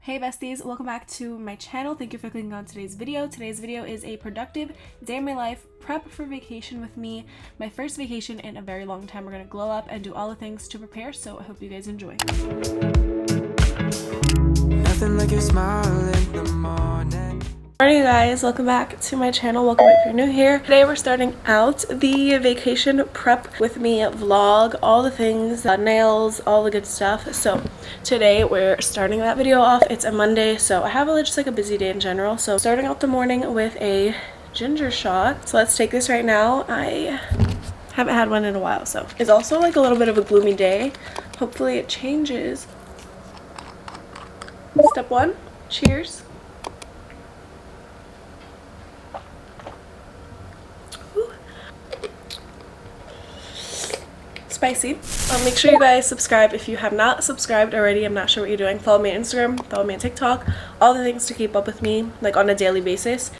Hey besties, welcome back to my channel. Thank you for clicking on today's video. Today's video is a productive day in my life, prep for vacation with me. My first vacation in a very long time. We're gonna glow up and do all the things to prepare, so I hope you guys enjoy. Nothing like your smile in the morning. Alright guys, welcome back to my channel. Welcome back if you're new here. Today we're starting out the vacation prep with me vlog, all the things, nails, all the good stuff. So today we're starting that video off. It's a Monday, so I have just like a busy day in general. So starting out the morning with a ginger shot. So let's take this right now. I haven't had one in a while, so it's also like a little bit of a gloomy day. Hopefully it changes. Step one, cheers. Spicy. Make sure you guys subscribe if you have not subscribed already. I'm not sure what you're doing. Follow me on Instagram, follow me on TikTok, all the things to keep up with me like on a daily basis.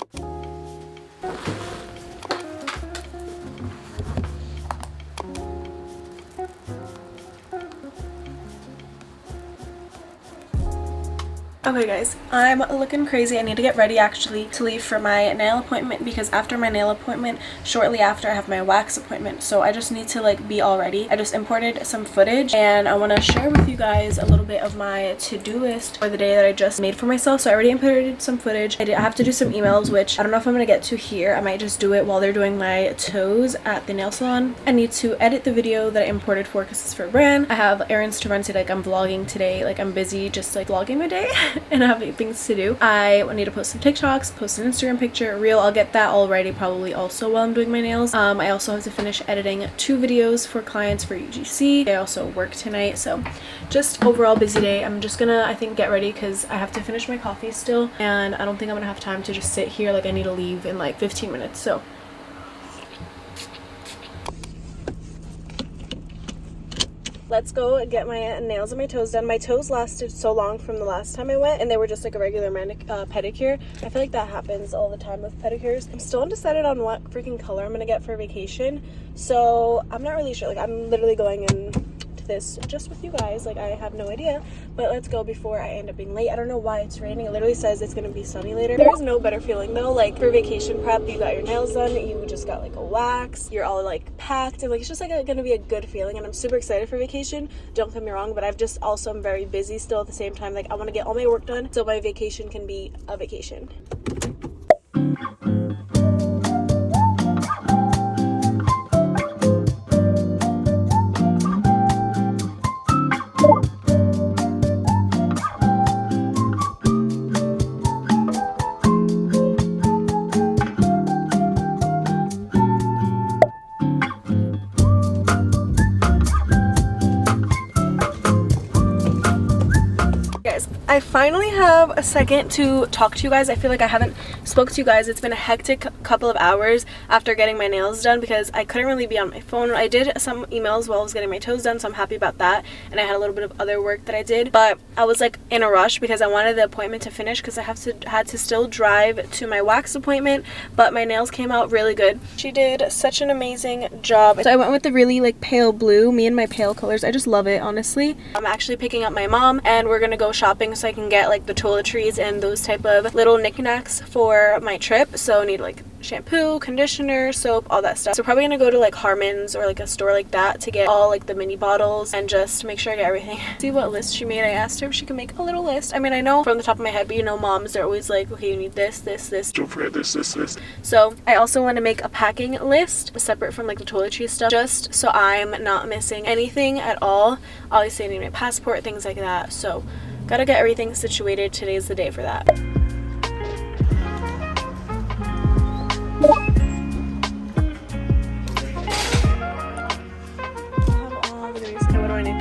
Okay guys, I'm looking crazy. I need to get ready actually to leave for my nail appointment, because after my nail appointment, shortly after, I have my wax appointment. So I just need to like be all ready. I just imported some footage and I want to share with you guys a little bit of my to-do list for the day that I just made for myself. So I already imported some footage. I have to do some emails, which I don't know if I'm going to get to here. I might just do it while they're doing my toes at the nail salon. I need to edit the video that I imported for because it's for a brand. I have errands to run today. Like I'm vlogging today. Like I'm busy just like vlogging my day. And I have things to do. I need to post some TikToks, post an Instagram picture, reel. I'll get that all ready probably also while I'm doing my nails. I also have to finish editing 2 videos for clients for UGC. I also work tonight, so just overall busy day. I'm just gonna, I think, get ready because I have to finish my coffee still, and I don't think I'm gonna have time to just sit here. Like I need to leave in like 15 minutes, so let's go get my nails and my toes done. My toes lasted so long from the last time I went, and they were just like a regular pedicure. I feel like that happens all the time with pedicures. I'm still undecided on what freaking color I'm gonna get for vacation, so I'm not really sure. Like I'm literally going into this just with you guys. Like I have no idea, but let's go before I end up being late. I don't know why it's raining. It literally says it's gonna be sunny later. There is no better feeling though. Like for vacation prep, you got your nails done, you just got like a wax, you're all like packed, and like it's just like gonna be a good feeling. And I'm super excited for vacation, don't get me wrong, but I've just also am very busy still at the same time. Like I want to get all my work done so my vacation can be a vacation. I finally have a second to talk to you guys. I feel like I haven't spoke to you guys. It's been a hectic couple of hours after getting my nails done because I couldn't really be on my phone. I did some emails while I was getting my toes done, so I'm happy about that. And I had a little bit of other work that I did, but I was like in a rush because I wanted the appointment to finish because I had to still drive to my wax appointment, but my nails came out really good. She did such an amazing job. So I went with the really like pale blue, me and my pale colors. I just love it, honestly. I'm actually picking up my mom and we're gonna go shopping so I can get like the toiletries and those type of little knickknacks for my trip. So I need like shampoo, conditioner, soap, all that stuff. So probably gonna go to like Harmon's or like a store like that to get all like the mini bottles and just make sure I get everything. See what list she made. I asked her if she could make a little list. I mean, I know from the top of my head, but you know moms, they're always like, okay, you need this, this, this. Don't forget this, this, this. So I also want to make a packing list separate from like the toiletry stuff, just so I'm not missing anything at all. Obviously I need my passport, things like that. So gotta get everything situated. Today's the day for that. What do I need?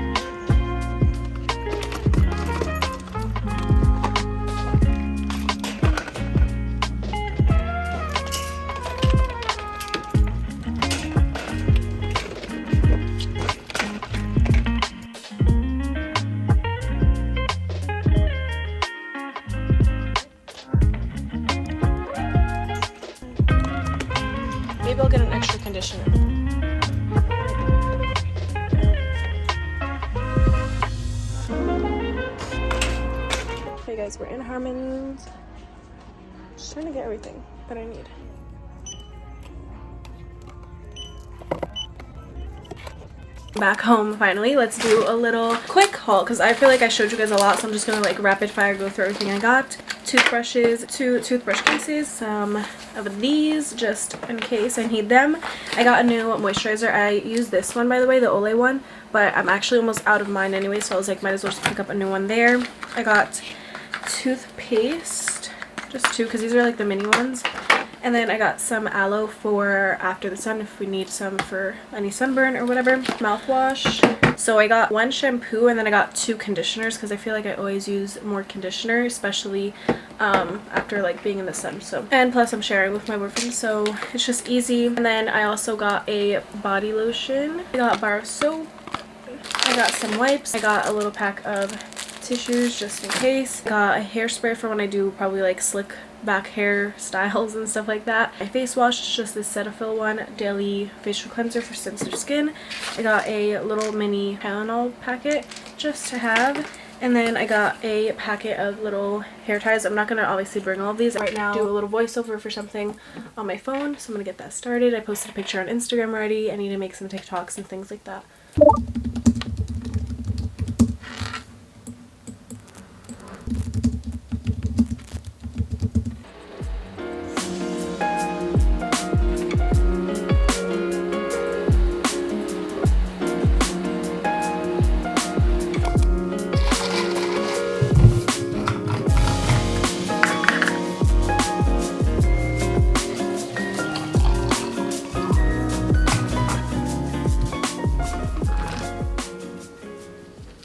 Maybe I'll get an extra conditioner. guys, we're in Harmon's. Just trying to get everything that I need. Back home finally. Let's do a little quick haul because I feel like I showed you guys a lot, so I'm just gonna like rapid fire go through everything I got. Toothbrushes, 2 toothbrush cases, some of these just in case I need them. I got a new moisturizer. I use this one, by the way, the Olay one, but I'm actually almost out of mine anyway, so I was like, might as well just pick up a new one there. I got toothpaste, just 2 because these are like the mini ones. And then I got some aloe for after the sun if we need some for any sunburn or whatever. Mouthwash. So I got 1 shampoo and then I got 2 conditioners because I feel like I always use more conditioner, especially after like being in the sun. So, and plus I'm sharing with my boyfriend, so it's just easy. And then I also got a body lotion. I got a bar of soap. I got some wipes. I got a little pack of tissues just in case. Got a hairspray for when I do probably like slick back hair styles and stuff like that. My face wash is just this Cetaphil one, daily facial cleanser for sensitive skin. I got a little mini Tylenol packet just to have. And then I got a packet of little hair ties. I'm not going to obviously bring all of these right now. Do a little voiceover for something on my phone, so I'm going to get that started. I posted a picture on Instagram already. I need to make some TikToks and things like that.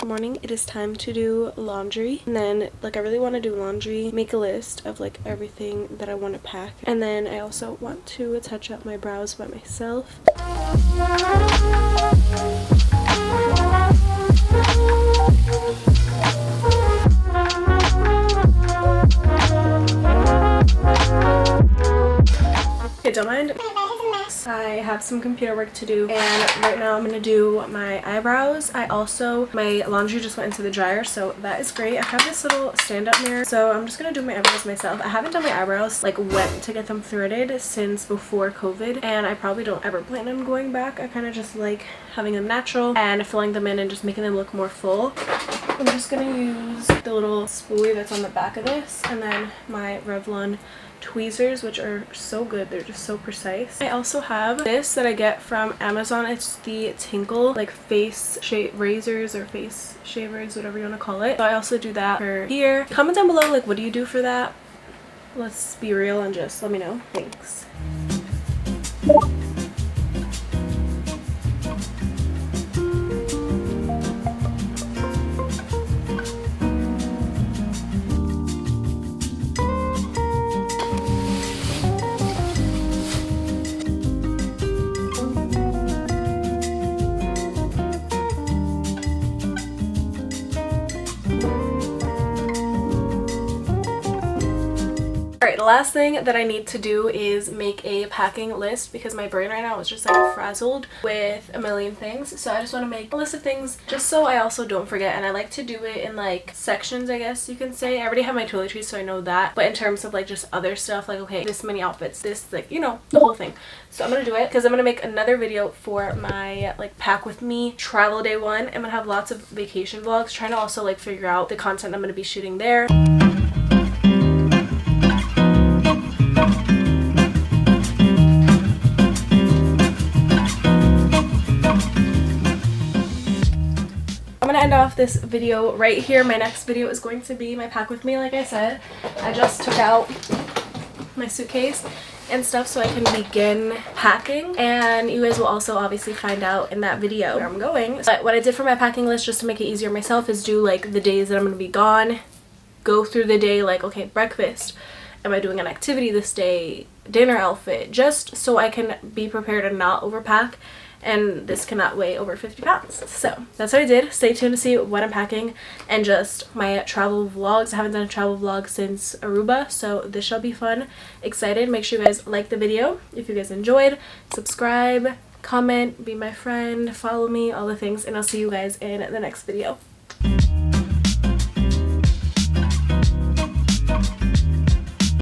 Morning, it is time to do laundry, and then like I really want to do laundry, make a list of like everything that I want to pack, and then I also want to touch up my brows by myself. Okay, don't mind. I have some computer work to do, and right now I'm gonna do my eyebrows. My laundry just went into the dryer, so that is great. I have this little stand-up mirror, so I'm just gonna do my eyebrows myself. I haven't done my eyebrows, like wet to get them threaded, since before COVID, and I probably don't ever plan on going back. I kind of just like having them natural and filling them in and just making them look more full. I'm just gonna use the little spoolie that's on the back of this, and then my Revlon tweezers, which are so good. They're just so precise. I also have this that I get from Amazon. It's the Tinkle like face razors or face shavers, whatever you want to call it. So I also do that for here. Comment down below like what do you do for that. Let's be real and just let me know. Thanks. Alright, the last thing that I need to do is make a packing list because my brain right now is just like frazzled with a million things. So I just want to make a list of things just so I also don't forget, and I like to do it in like sections, I guess you can say. I already have my toiletries, so I know that, but in terms of like just other stuff, like okay, this many outfits, this, like, you know, the whole thing. So I'm gonna do it because I'm gonna make another video for my like pack with me travel day one. I'm gonna have lots of vacation vlogs, trying to also like figure out the content I'm gonna be shooting there. I'm gonna end off this video right here. My next video is going to be my pack with me. Like I said, I just took out my suitcase and stuff so I can begin packing, and you guys will also obviously find out in that video where I'm going. But what I did for my packing list, just to make it easier myself, is do like the days that I'm gonna be gone, go through the day, like okay, breakfast, am I doing an activity this day, dinner outfit, just so I can be prepared and not overpack. And this cannot weigh over 50 pounds. So that's what I did. Stay tuned to see what I'm packing and just my travel vlogs. I haven't done a travel vlog since Aruba, so this shall be fun. Excited. Make sure you guys like the video if you guys enjoyed. Subscribe, comment, be my friend, follow me, all the things, and I'll see you guys in the next video.